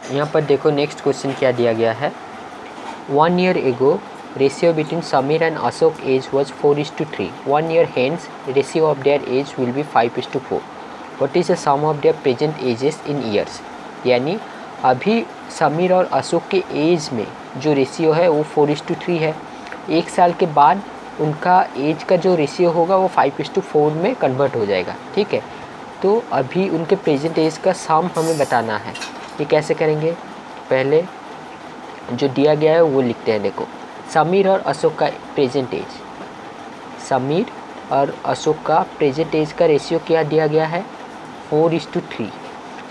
यहाँ पर देखो नेक्स्ट क्वेश्चन क्या दिया गया है। 1 year ago ratio between Samir and Ashok age was 4:3. 1 year hence ratio of their age will be 5:4. What is the sum of their present ages in years? यानी अभी समीर और अशोक के एज में जो रेशियो है वो 4:3 है। एक साल के बाद उनका एज का जो रेशियो होगा वो 5:4 में कन्वर्ट हो जाएगा। ठीक है, तो अभी उनके प्रेजेंट एज का सम हमें बताना है। ये कैसे करेंगे? पहले जो दिया गया है वो लिखते हैं। देखो समीर और अशोक का प्रेजेंट एज, समीर और अशोक का प्रेजेंट एज का रेशियो क्या दिया गया है? 4:3।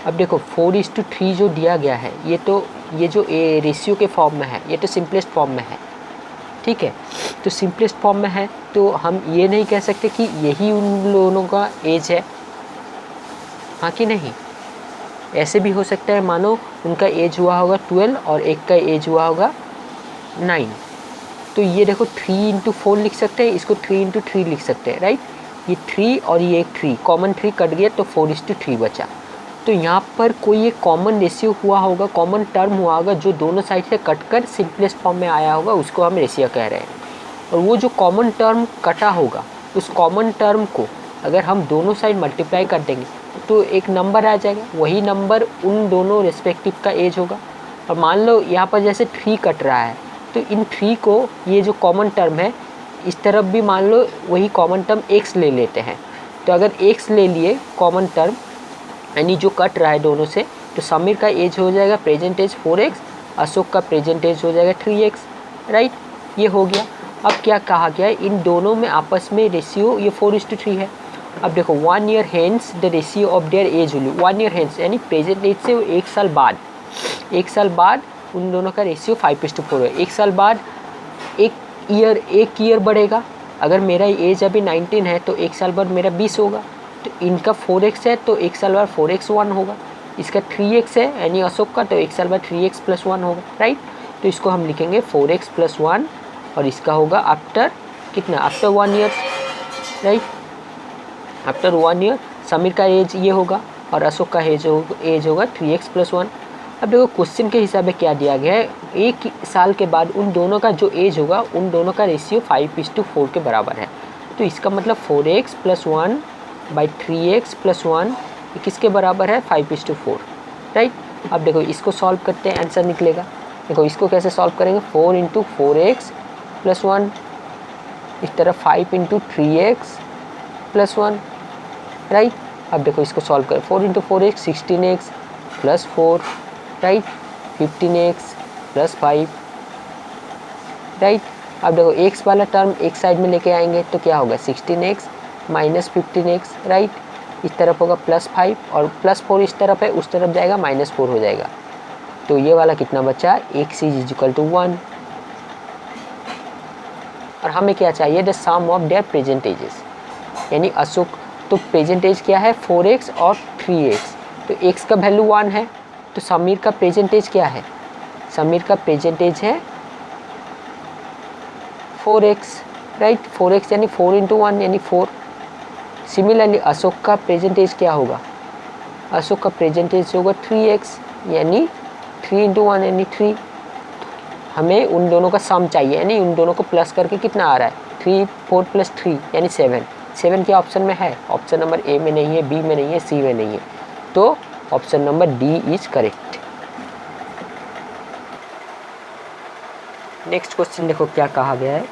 अब देखो 4:3 जो दिया गया है ये जो रेशियो के फॉर्म में है, ये तो सिंपलेस्ट फॉर्म में है। ठीक है, तो सिंपलेस्ट फॉर्म में है तो हम ये नहीं कह सकते कि यही उन दोनों का एज है, हाँ कि नहीं? ऐसे भी हो सकता है, मानो उनका एज हुआ होगा 12 और एक का एज हुआ होगा 9, तो ये देखो 3 × 4 लिख सकते हैं, इसको 3 × 3 लिख सकते हैं, राइट। ये 3 और ये 3 कॉमन 3 कट गया तो 4:3 बचा। तो यहाँ पर कोई एक कॉमन रेशियो हुआ होगा, कॉमन टर्म हुआ होगा जो दोनों साइड से कट कर सिंपलेस्ट फॉर्म में आया होगा, उसको हम रेशियो कह रहे हैं। और वो जो कॉमन टर्म कटा होगा उस कॉमन टर्म को अगर हम दोनों साइड मल्टीप्लाई कर देंगे तो एक नंबर आ जाएगा, वही नंबर उन दोनों रेस्पेक्टिव का एज होगा। और मान लो यहाँ पर जैसे 3 कट रहा है तो इन 3 को, ये जो कॉमन टर्म है इस तरफ भी मान लो वही कॉमन टर्म x ले लेते हैं। तो अगर x ले लिए कॉमन टर्म यानी जो कट रहा है दोनों से, तो समीर का एज हो जाएगा प्रेजेंट एज 4x, अशोक का प्रेजेंट एज हो जाएगा 3x, राइट। ये हो गया। अब क्या कहा गया है, इन दोनों में आपस में रेशियो ये 4:3 है। अब देखो 1 year hence the ratio of their age will, 1 year hence यानी प्रेजेंट एज से एक साल बाद उन दोनों का रेशियो 5:4 है। एक साल बाद एक ईयर बढ़ेगा। अगर मेरा एज अभी 19 है तो एक साल बाद मेरा 20 होगा। तो इनका 4x है तो एक साल बाद 4x1 होगा। इसका 3x है यानी अशोक का, तो एक साल बाद 3x+1 होगा, राइट। तो इसको हम लिखेंगे 4x+1 और इसका होगा आफ्टर कितना? After 1 year, right. After 1 year Sameer का एज ये होगा और अशोक का एज होगा 3x+1। अब देखो क्वेश्चन के हिसाब से क्या दिया गया है, एक साल के बाद उन दोनों का जो एज होगा उन दोनों का रेशियो 5:4 के बराबर है। तो इसका मतलब 4x+1 बाई 3x+1 किसके बराबर है? 5:4, राइट। अब देखो इसको सॉल्व करते हैं, आंसर निकलेगा। देखो इसको कैसे सॉल्व करेंगे? 4 × 4x+1, इस तरफ 5 × 3x+1, राइट। अब देखो इसको सॉल्व करें, 4 × 4x 16x + 4, right, 15x + 5, right. अब देखो x वाला टर्म एक साइड में लेके आएंगे तो क्या होगा? 16x - 15x, right. इस तरफ होगा +5 और +4 इस तरफ है, उस तरफ जाएगा -4 हो जाएगा। तो ये वाला कितना बचा? x = 1। और हमें क्या चाहिए? The sum of their present ages, यानी अशोक तो प्रेजेंट एज क्या है? 4x और 3x, तो x का वैल्यू 1 है। तो समीर का प्रेजेंट एज क्या है? समीर का प्रेजेंट एज है 4x, राइट। 4x यानी 4 × 1 यानी 4। सिमिलरली अशोक का प्रेजेंट एज क्या होगा? अशोक का प्रेजेंट एज होगा 3x यानी 3 × 1 यानी 3। हमें उन दोनों का सम चाहिए, यानी उन दोनों को प्लस करके कितना आ रहा है? 3, 4 + 3 यानी 7। 7 क्या ऑप्शन में है? ऑप्शन नंबर ए में नहीं है, बी में नहीं है, सी में नहीं है, तो option number D is correct. Next question देखो क्या कहा गया है।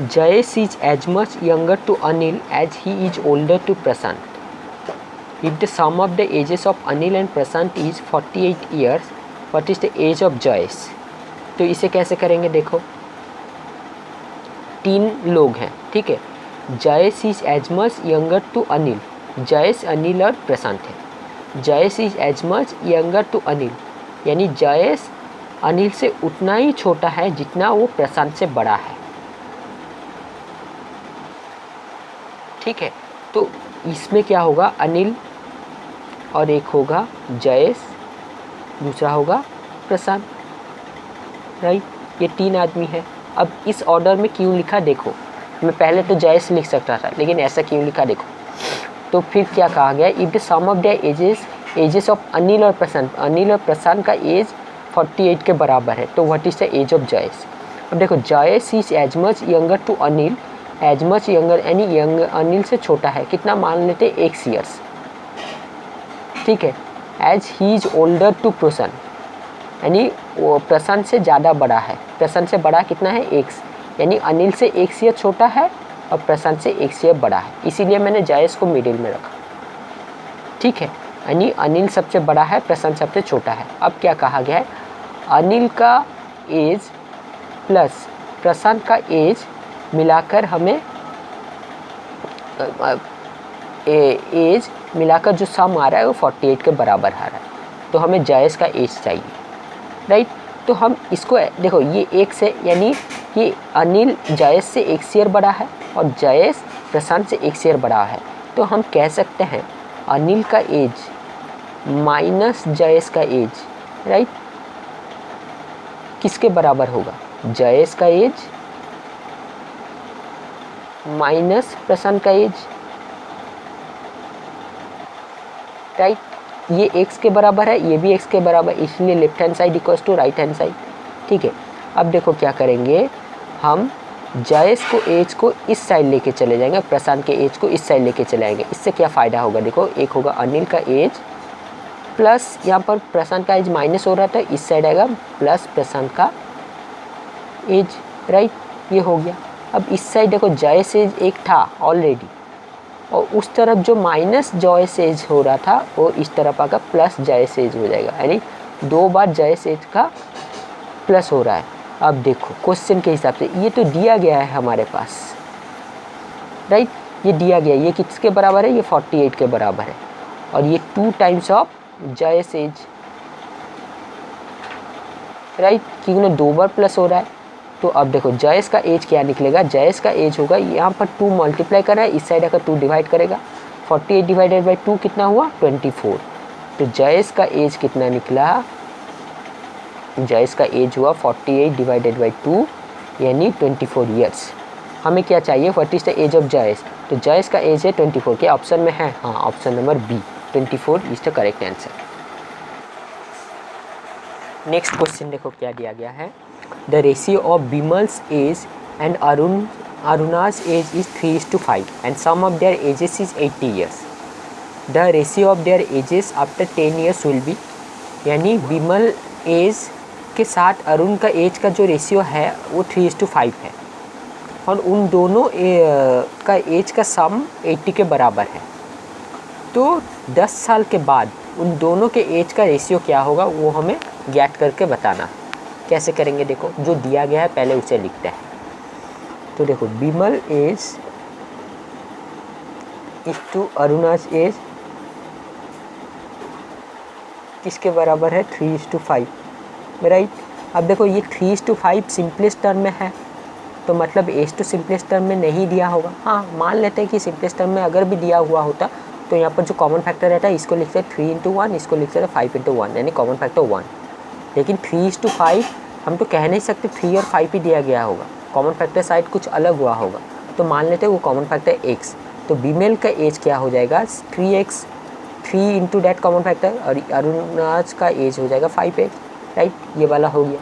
Jayesh is as much younger to Anil as he is older to Prashant. If the sum of the ages of Anil and Prashant is 48 years, what is the age of Jayesh? तो इसे कैसे करेंगे? देखो 3 लोग हैं, ठीक है। Jayesh is as much younger to Anil, Jayesh, Anil और प्रशांत है। Jayesh is as much younger to Anil यानी जयेश अनिल से उतना ही छोटा है जितना वो प्रशांत से बड़ा है, ठीक है। तो इसमें क्या होगा? अनिल और एक होगा जयेश, दूसरा होगा प्रशांत, राइट। ये 3 आदमी है। अब इस ऑर्डर में क्यों लिखा देखो, मैं पहले तो जयेश लिख सकता था लेकिन ऐसा क्यों लिखा देखो। तो फिर क्या कहा गया? If the sum of the ages ages of Anil और प्रशांत का एज 48 के बराबर है, तो what is the age of Jayesh. अब देखो Jayesh is as much younger to Anil, as much younger यानी यंग अनिल से छोटा है, कितना मान लेते x ईयर्स, ठीक है। As he is older to Prashant, यानी वो प्रशांत से ज़्यादा बड़ा है, प्रशांत से बड़ा कितना है x, यानी अनिल से x ईयर छोटा है और प्रशांत से x ईयर बड़ा है, इसीलिए मैंने जयेश को मिडिल में रखा, ठीक है। यानी अनिल सबसे बड़ा है, प्रशांत सबसे छोटा है। अब क्या कहा गया है, अनिल का एज प्लस प्रशांत का एज मिलाकर हमें एज मिलाकर जो सम आ रहा है वो 48 के बराबर आ रहा है, तो हमें जयेश का एज चाहिए, राइट। तो हम इसको देखो ये एक से, यानी ये अनिल जयेश से एक ईयर बड़ा है और जयेश प्रशांत से एक ईयर बड़ा है, तो हम कह सकते हैं अनिल का एज माइनस जयेश का एज, राइट, किसके बराबर होगा, जयेश का एज माइनस प्रशांत का एज, राइट। ये x के बराबर है, ये भी x के बराबर, इसलिए left hand side equals to right hand side, ठीक है। अब देखो क्या करेंगे, हम जयेश को एज को इस साइड लेके चले जाएंगे, प्रशांत के एज को इस साइड लेके चले आएंगे। इससे क्या फ़ायदा होगा, देखो एक होगा अनिल का एज प्लस यहाँ पर प्रशांत का एज माइनस हो रहा था, इस साइड आएगा प्लस प्रशांत का एज, राइट, ये हो गया। अब इस साइड देखो जयेश एज एक था ऑलरेडी, और उस तरफ जो माइनस जयेश एज हो रहा था वो इस तरफ आकर प्लस जयेश एज हो जाएगा, यानी 2 बार जयेश एज का प्लस हो रहा है। अब देखो क्वेश्चन के हिसाब से ये तो दिया गया है हमारे पास, राइट, ये दिया गया, ये किसके बराबर है, ये 48 के बराबर है, और ये 2 times of Jayesh age, right, क्योंकि ना 2 बार प्लस हो रहा है। तो अब देखो जयेश का एज क्या निकलेगा, जयेश का एज होगा, यहाँ पर 2 मल्टीप्लाई कर रहा है, इस साइड अगर 2 डिवाइड करेगा, 48 डिवाइडेड बाई 2 कितना हुआ 24, तो जयेश का एज कितना निकला, जयेश का एज हुआ 48 डिवाइडेड बाई 2 यानी 24 ईयर्स। हमें क्या चाहिए, what is the age of Jayesh, तो जयेश का एज है 24, क्या ऑप्शन में है, हाँ option number B 24 is the correct answer. Next question देखो क्या दिया गया है, the ratio of Bimal's age and Aruna's age is 3:5 and sum of their ages is 80 years, the ratio of their ages after 10 years will be, यानी Bimal as के साथ अरुण का as का जो रेशियो है वो 3:5 है, और उन दोनों का एज का सम 80 के बराबर है, तो 10 साल के बाद उन दोनों के एज का रेशियो क्या होगा वो हमें ज्ञात करके बताना। कैसे करेंगे, देखो जो दिया गया है पहले उसे लिखते हैं। तो देखो Bimal age is to Aruna's age किसके बराबर है 3:5, राइट। अब देखो ये 3:5 सिंपलेस्ट टर्म में है, तो मतलब एज टू सिंपलेस्ट टर्म में नहीं दिया होगा, हाँ मान लेते हैं कि सिंपलेस्ट टर्म में अगर भी दिया हुआ होता तो यहाँ पर जो कॉमन फैक्टर रहता है इसको लिखते हैं 3:1, इसको लिखते हैं 5:1, यानी कॉमन फैक्टर 1। लेकिन 3:5 हम तो कह नहीं सकते 3 और 5 ही दिया गया होगा, कॉमन फैक्टर साइड कुछ अलग हुआ होगा, तो मान लेते हैं वो कॉमन फैक्टर x, तो बीमेल का एज क्या हो जाएगा 3x, 3 into that common factor, और अरुणाज का एज हो जाएगा 5x, राइट, ये वाला हो गया।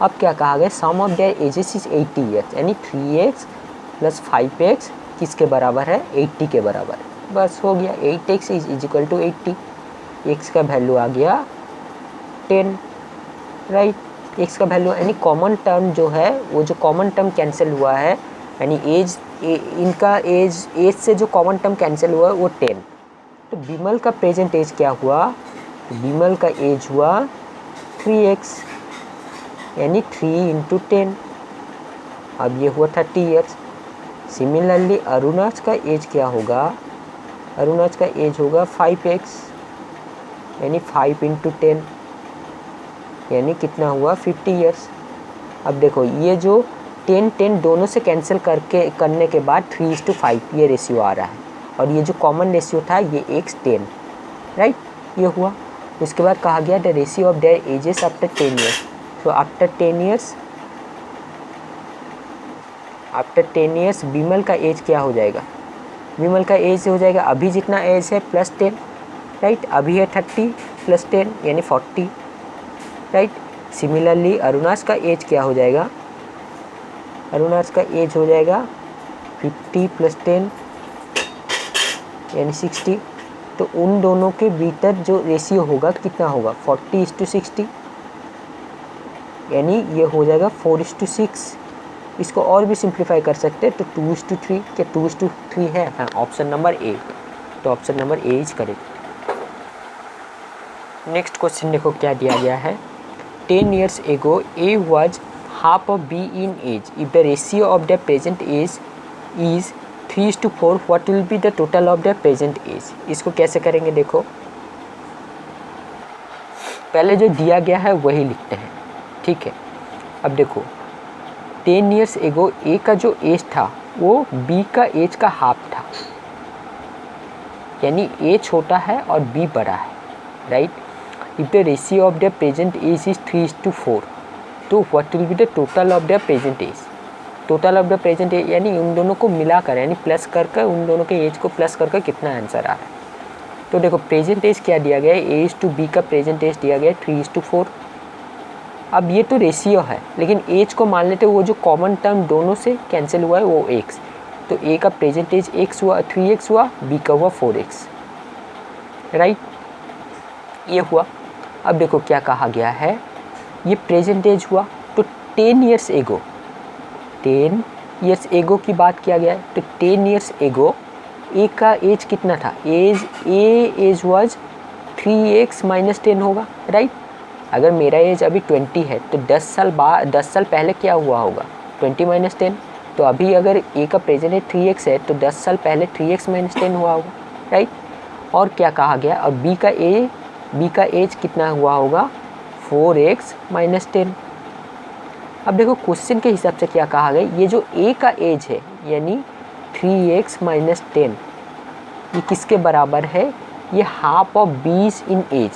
अब क्या कहा गया, sum of their ages is 80 years, यानी 3x प्लस 5x किसके बराबर है 80 के बराबर है, बस हो गया, 8x is equal to 80, x का वैल्यू आ गया 10, राइट, x का वैल्यू, यानी कॉमन टर्म जो है वो जो कॉमन टर्म कैंसिल हुआ है, यानी एज इनका एज से जो कॉमन टर्म कैंसिल हुआ है वो 10, तो बिमल का प्रेजेंट एज क्या हुआ, तो बिमल का एज हुआ 3x, यानी 3 इंटू 10, अब ये हुआ 30 ईयर्स। सिमिलरली अरुणाज का एज क्या होगा, अरुणाज का एज होगा 5x, यानी 5 इंटू 10, यानी कितना हुआ 50 ईयर्स। अब देखो ये जो 10 दोनों से कैंसिल करने के बाद 3:5 ये रेशियो आ रहा है, और ये जो कॉमन रेशियो था ये x 10, राइट, ये हुआ। उसके बाद कहा गया the ratio of their ages after 10 years, तो आफ्टर 10 ईयर्स बिमल का एज क्या हो जाएगा, बिमल का एज हो जाएगा अभी जितना एज है प्लस 10, राइट। अभी है 30 + 10 यानी 40, राइट। सिमिलरली अरुणास का एज क्या हो जाएगा, अरुणास का एज हो जाएगा 50 + 10 यानी 60। तो उन दोनों के भीतर जो रेशियो होगा कितना होगा, 40:60, यानी ये हो जाएगा 4:6। इसको और भी सिंप्लीफाई कर सकते हैं तो 2:3, क्या 2:3 है, हाँ ऑप्शन नंबर ए, तो option number A is correct. Next question देखो क्या दिया गया है, 10 years ago A was half of B in age. If the ratio of their present age is 3:4, what will be the total of their present age? इसको कैसे करेंगे देखो, पहले जो दिया गया है वही लिखते हैं, ठीक है। अब देखो 10 years ago A का जो एज था वो B का एज का हाफ था, यानी A छोटा है और B बड़ा है, right. If the ratio of the present age is 3:4, तो what will be the total of the present age, total of the present age यानी उन दोनों को मिलाकर यानी प्लस कर उन दोनों के एज को प्लस कर कितना आंसर आ रहा है। तो देखो प्रेजेंट एज क्या दिया गया है, एज टू बी का प्रेजेंट एज दिया गया है 3:4। अब ये तो रेशियो है लेकिन एज को मान लेते वो जो कॉमन टर्म दोनों से कैंसिल हुआ है वो x, तो a का प्रेजेंट एज x हुआ 3x हुआ, b का हुआ 4x, राइट, ये हुआ। अब देखो क्या कहा गया है, ये प्रेजेंट एज हुआ तो 10 years ago, 10 years ago की बात किया गया है, तो 10 years ago a का एज कितना था, एज वाज 3x - 10 होगा, राइट। अगर मेरा एज अभी 20 है तो 10 साल पहले क्या हुआ होगा, 20 - 10, तो अभी अगर a का प्रेजेंट एज 3x है तो 10 साल पहले 3x - 10 हुआ होगा, राइट। और क्या कहा गया, अब b का एज कितना हुआ होगा, 4x - 10। अब देखो क्वेश्चन के हिसाब से क्या कहा गया, ये जो a का एज है यानी 3x - 10 ये किसके बराबर है, ये हाफ ऑफ बीज इन एज,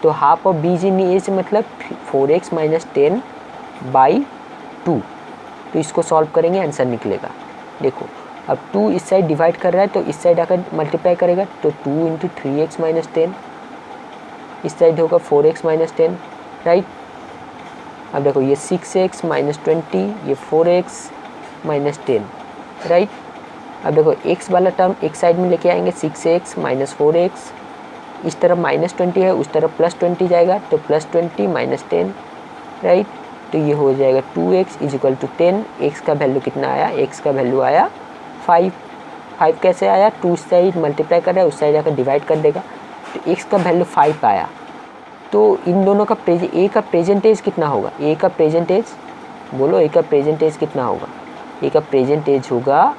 तो हाफ ऑफ बीज इन एज मतलब 4x - 10/2, तो इसको सॉल्व करेंगे आंसर निकलेगा। देखो अब 2 इस साइड डिवाइड कर रहा है तो इस साइड आकर मल्टीप्लाई करेगा तो 2 × 3x - 10, इस साइड होगा 4x - 10, राइट। अब देखो ये 6x - 20, ये 4x - 10, राइट। अब देखो x वाला टर्म एक साइड में लेके आएंगे, 6x - 4x, इस तरफ -20 है उस तरफ +20 जाएगा तो +20 - 10, राइट। तो ये हो जाएगा 2x = 10, x का वैल्यू कितना आया, x का वैल्यू आया 5 कैसे आया, 2 साइड मल्टीप्लाई कर रहा है उस साइड आकर डिवाइड कर देगा तो x का वैल्यू 5 आया। तो इन दोनों का a का प्रेजेंट एज कितना होगा, a का प्रेजेंट एज बोलो, a का प्रेजेंट एज कितना होगा, a का प्रेजेंट एज होगा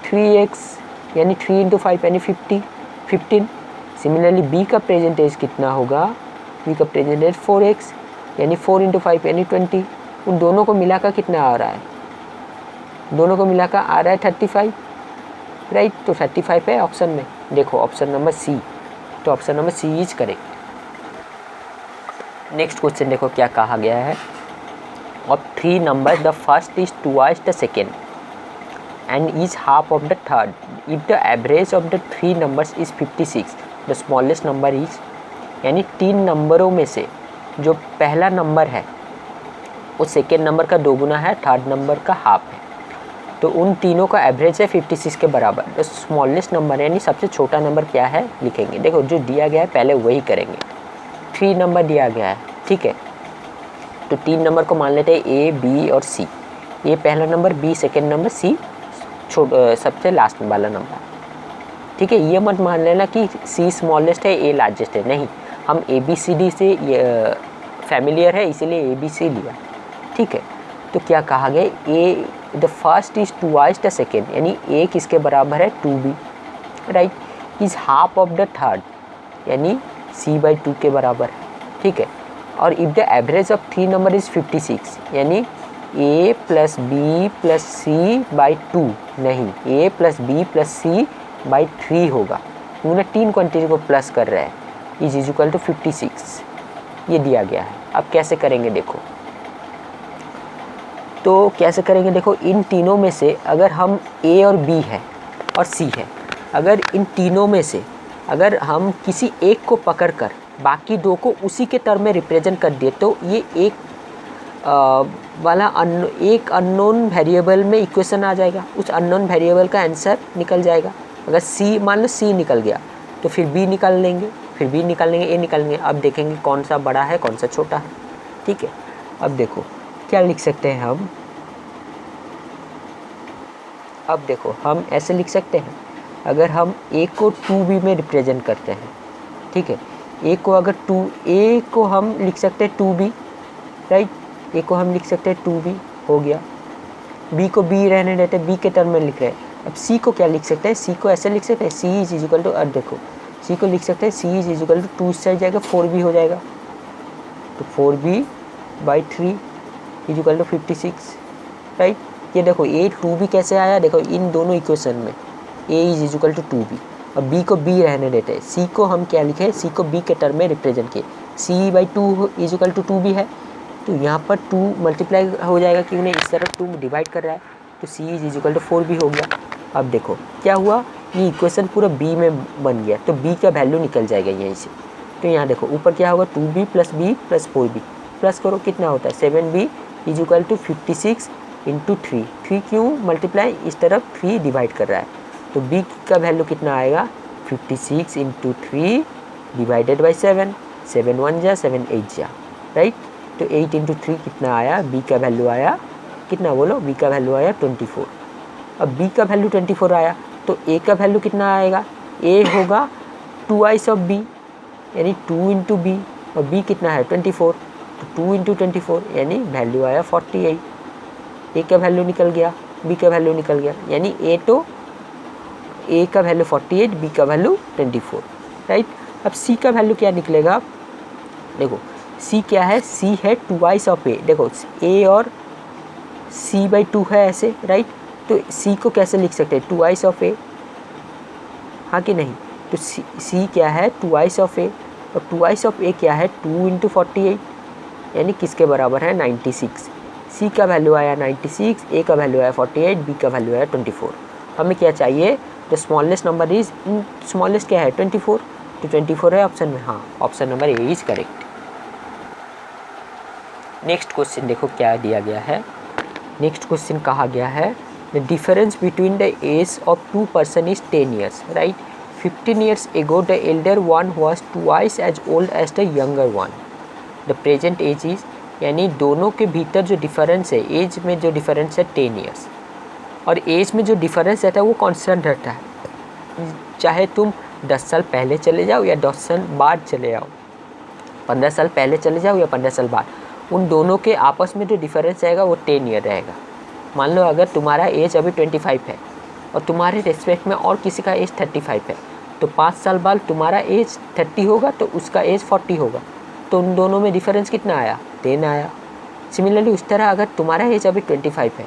3x यानी 3 × 5 यानी 15। सिमिलरली b का प्रेजेंट एज कितना होगा, b का प्रेजेंट एज 4x यानी 4 × 5 यानी 20। उन दोनों को मिलाकर कितना आ रहा है, दोनों को मिलाकर आ रहा है 35, राइट। तो 35 है ऑप्शन में, देखो ऑप्शन नंबर सी, तो option number C is correct. Next question देखो क्या कहा गया है, of 3 number the first is twice the second and is half of the third, if the average of the 3 numbers is 56, the smallest number is, यानी 3 नंबरों में से जो पहला नंबर है वो सेकेंड नंबर का 2 गुना है, थर्ड नंबर का हाफ है, तो उन तीनों का एवरेज है 56 के बराबर। तो स्मॉलेस्ट नंबर यानी सबसे छोटा नंबर क्या है लिखेंगे, देखो जो दिया गया है पहले वही करेंगे। 3 नंबर दिया गया है, ठीक है, तो 3 नंबर को मान लेते हैं A, B और C। ये पहला number, B second number, C सबसे लास्ट वाला नंबर, ठीक है। ये मत मान लेना कि C स्मॉलेस्ट है A लार्जेस्ट है, नहीं, हम ABCD से फैमिलियर है इसीलिए ABC लिया, ठीक है। तो क्या कहा गया, A the first is twice the second यानी A किसके बराबर है 2B, right, is half of the third यानी C/2 के बराबर है, ठीक है। और if the average of 3 number is 56 यानी A + B + C/2 नहीं, A + B + C/3 होगा, उन्हें 3 क्वांटिटी को प्लस कर रहा है, इज इक्वल टू 56, ये दिया गया है। अब कैसे करेंगे देखो, तो कैसे करेंगे देखो, इन तीनों में से अगर हम A और B है और C है, अगर इन तीनों में से अगर हम किसी एक को पकड़कर बाकी दो को उसी के टर्म में रिप्रेजेंट कर दिए तो ये एक एक अननोन वेरिएबल में इक्वेशन आ जाएगा, उस अननोन वेरिएबल का आंसर निकल जाएगा। अगर सी, मान लो सी निकल गया तो फिर बी निकाल लेंगे, फिर बी निकाल लेंगे, ए निकाल लेंगे। अब देखेंगे कौन सा बड़ा है कौन सा छोटा है। ठीक है, अब देखो क्या लिख सकते हैं हम। अब देखो हम ऐसे लिख सकते हैं, अगर हम ए को 2b में रिप्रेजेंट करते हैं, ठीक है, ए को अगर ए को हम लिख सकते हैं 2b, राइट, ए को हम लिख सकते हैं 2b, हो गया। बी को बी रहने देते हैं, बी के टर्म में लिख रहे हैं। अब सी को क्या लिख सकते हैं, सी को ऐसे लिख सकते हैं, सी इज इजिकल टू, अब देखो सी को लिख सकते हैं सी इज इजिकल टू 2 इस साइड जाएगा 4b हो जाएगा, तो 4b/3 इजिकल टू 56, राइट। ये देखो ए 2b कैसे आया, देखो इन दोनों इक्वेशन में ए इज इजिकल टू 2b। अब बी को बी रहने देते हैं, सी को हम क्या लिखे, सी को बी के टर्म में रिप्रेजेंट किए, c/2 इजिकल टू 2b है, तो यहाँ पर 2 मल्टीप्लाई हो जाएगा क्योंकि उन्हें इस तरफ 2 डिवाइड कर रहा है, तो c is equal to 4b हो गया। अब देखो क्या हुआ, ये इक्वेशन पूरा b में बन गया, तो b का वैल्यू निकल जाएगा यहीं से। तो यहाँ देखो ऊपर क्या होगा, 2b + b + 4b, प्लस करो कितना होता है 7b इजिकल टू 56 × 3 क्यों मल्टीप्लाई, इस तरफ 3 डिवाइड कर रहा है, तो b का वैल्यू कितना आएगा 56 × 3 डिवाइडेड बाई 7, 7 1 जा 7 8 जा, राइट। तो 8 × 3 कितना आया, b का वैल्यू आया कितना, बोलो, b का वैल्यू आया 24। अब b का वैल्यू 24 आया तो a का वैल्यू कितना आएगा, a होगा 2i ऑफ b यानी 2 × b, और b कितना है 24, तो 2 × 24 यानी वैल्यू आया 48। a का वैल्यू निकल गया, b का वैल्यू निकल गया, यानी a का वैल्यू 48, b का वैल्यू 24, राइट। अब c का वैल्यू क्या निकलेगा, देखो c क्या है, c है 2i ऑफ a, देखो a और c/2 है ऐसे, राइट। तो c को कैसे लिख सकते हैं 2i ऑफ a, हाँ कि नहीं, तो c क्या है 2i ऑफ a, और 2i ऑफ a क्या है 2 × 48 यानी किसके बराबर है 96। c का वैल्यू आया 96, a का वैल्यू आया 48, b का वैल्यू आया 24। हमें क्या चाहिए, the smallest number is, smallest क्या है 24, तो 24 है ऑप्शन में, हाँ option number A is correct. Next question देखो क्या दिया गया है। नेक्स्ट क्वेश्चन कहा गया है the difference between the age of 2 person is 10 years, right. 15 years ago the elder one was twice as old as the younger one. The present age is, यानी दोनों के भीतर जो डिफरेंस है, एज में जो डिफरेंस है 10 ईयर्स, और एज में जो डिफरेंस रहता है वो कांस्टेंट रहता है, चाहे तुम 10 साल पहले चले जाओ या 10 साल बाद चले जाओ, 15 साल पहले चले जाओ या 15 साल बाद, उन दोनों के आपस में जो डिफरेंस आएगा वो 10 ईयर रहेगा। मान लो अगर तुम्हारा एज अभी 25 है और तुम्हारे रेस्पेक्ट में और किसी का एज 35 है, तो 5 साल बाद तुम्हारा एज 30 होगा तो उसका एज 40 होगा, तो उन दोनों में डिफरेंस कितना आया 10 आया। सिमिलरली उस तरह अगर तुम्हारा एज अभी 25 है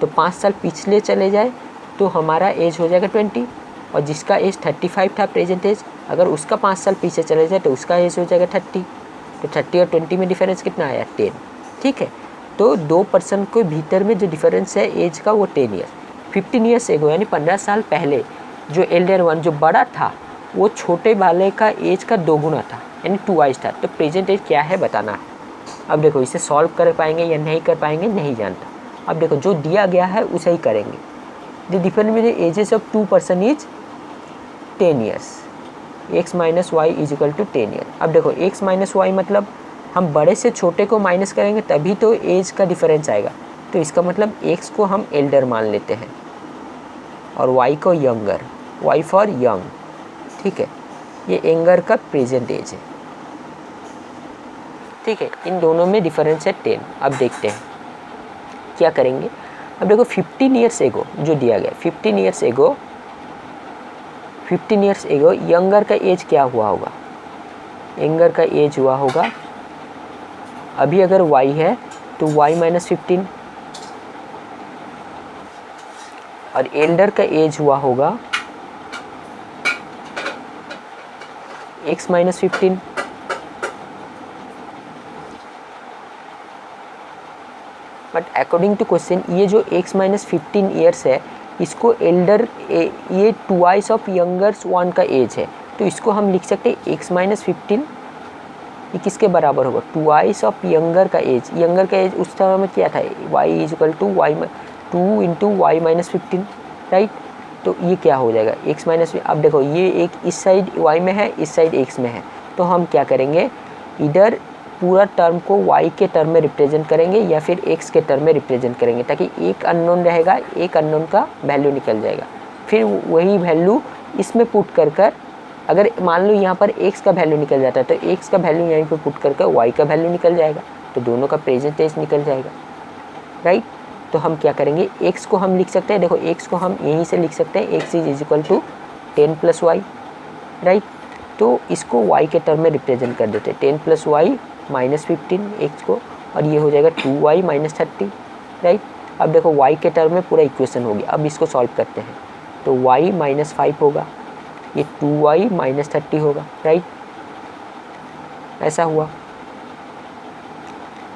तो 5 साल पिछले चले जाए तो हमारा एज हो जाएगा 20, और जिसका एज 35 था प्रेजेंट एज, अगर उसका 5 साल पीछे चले जाए तो उसका एज हो जाएगा 30, तो 30 और 20 में डिफरेंस कितना आया 10, ठीक है। तो 2 पर्सन के भीतर में जो डिफरेंस है एज का वो 10 ईयर। 15 ईयर्स एगो यानी 15 साल पहले जो एल्डर वन जो बड़ा था वो छोटे वाले का एज का 2 गुना था यानी 2i था, तो प्रेजेंट एज क्या है बताना है। अब देखो इसे सॉल्व कर पाएंगे या नहीं कर पाएंगे नहीं जानता। अब देखो जो दिया गया है उसे ही करेंगे। The difference between ages of 2 person is 10 years, x - y = 10 year. अब देखो x - y मतलब हम बड़े से छोटे को माइनस करेंगे तभी तो एज का डिफरेंस आएगा, तो इसका मतलब x को हम एल्डर मान लेते हैं और y को यंगर, y फॉर यंग, ठीक है। ये यंगर का प्रेजेंट एज है, ठीक है। इन दोनों में डिफरेंस है 10। अब देखते हैं क्या करेंगे। अब देखो 15 ईयर्स एगो जो दिया गया, 15 ईयर्स एगो यंगर का एज क्या हुआ होगा, यंगर का एज हुआ होगा, अभी अगर y है तो y - 15, और एल्डर का एज हुआ होगा x - 15, but according to question ये जो x - 15 ईयर्स है इसको एल्डर ये 2i ऑफ यंगर्स वन का एज है, तो इसको हम लिख सकते हैं x माइनस 15 ये किसके बराबर होगा, ट्वाइस ऑफ यंगर का एज। यंगर का एज उस समय में क्या था, y equal to Y 2 into Y minus 15, right. तो ये क्या हो जाएगा x माइनस, अब देखो ये एक इस साइड y में है, इस साइड x में है, तो हम क्या करेंगे, इधर पूरा टर्म को y के टर्म में रिप्रेजेंट करेंगे या फिर x के टर्म में रिप्रेजेंट करेंगे, ताकि एक अननोन रहेगा, एक अननोन का वैल्यू निकल जाएगा। फिर वही वैल्यू इसमें पुट कर कर, अगर मान लो यहाँ पर x का वैल्यू निकल जाता है तो x का वैल्यू यहीं पे पुट कर y का वैल्यू निकल जाएगा, तो दोनों का प्रेजेंट एज निकल जाएगा, राइट। तो हम क्या करेंगे, x को हम लिख सकते हैं, देखो x को हम यहीं से लिख सकते हैं, x is equal to 10 plus Y, right. तो इसको y के टर्म में रिप्रेजेंट कर देते हैं, 10 प्लस वाई माइनस 15 x को, और ये हो जाएगा 2y माइनस 30, राइट। अब देखो y के टर्म में पूरा इक्वेशन हो गया, अब इसको सॉल्व करते हैं, तो y माइनस 5 होगा, ये 2y माइनस 30 होगा, राइट, ऐसा हुआ।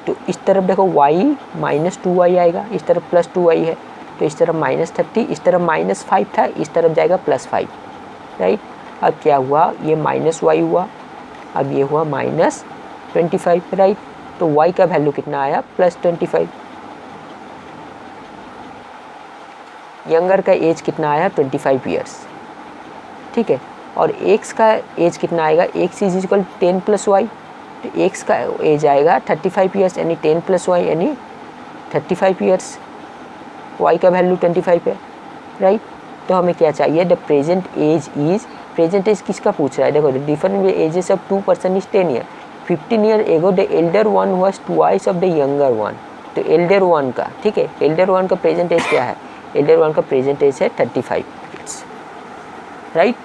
तो इस तरफ देखो y माइनस 2y आएगा, इस तरफ प्लस 2y है, तो इस तरफ माइनस 30, इस तरफ माइनस 5 था, इस तरफ जाएगा प्लस 5, राइट। अब क्या हुआ, ये माइनस y हुआ, अब ये हुआ माइनस 25, राइट। तो y का वैल्यू कितना आया, प्लस 25। यंगर का एज कितना आया, 25 ईयर्स, ठीक है। और x का एज कितना आएगा, x is equal 10 plus Y, तो x का एज आएगा 35 ईयर्स, यानी 10 प्लस वाई यानी 35 ईयर्स, y का वैल्यू 25 है, राइट। तो हमें क्या चाहिए, the present age is, present age किसका पूछ रहा है, देखो the different ages of 2 person is 10 year, 15 year ago the elder one was twice of the younger one. तो एल्डर वन का, ठीक है, एल्डर वन का प्रेजेंट एज क्या है, एल्डर वन का प्रेजेंट एज है 35 ईयर्स, राइट।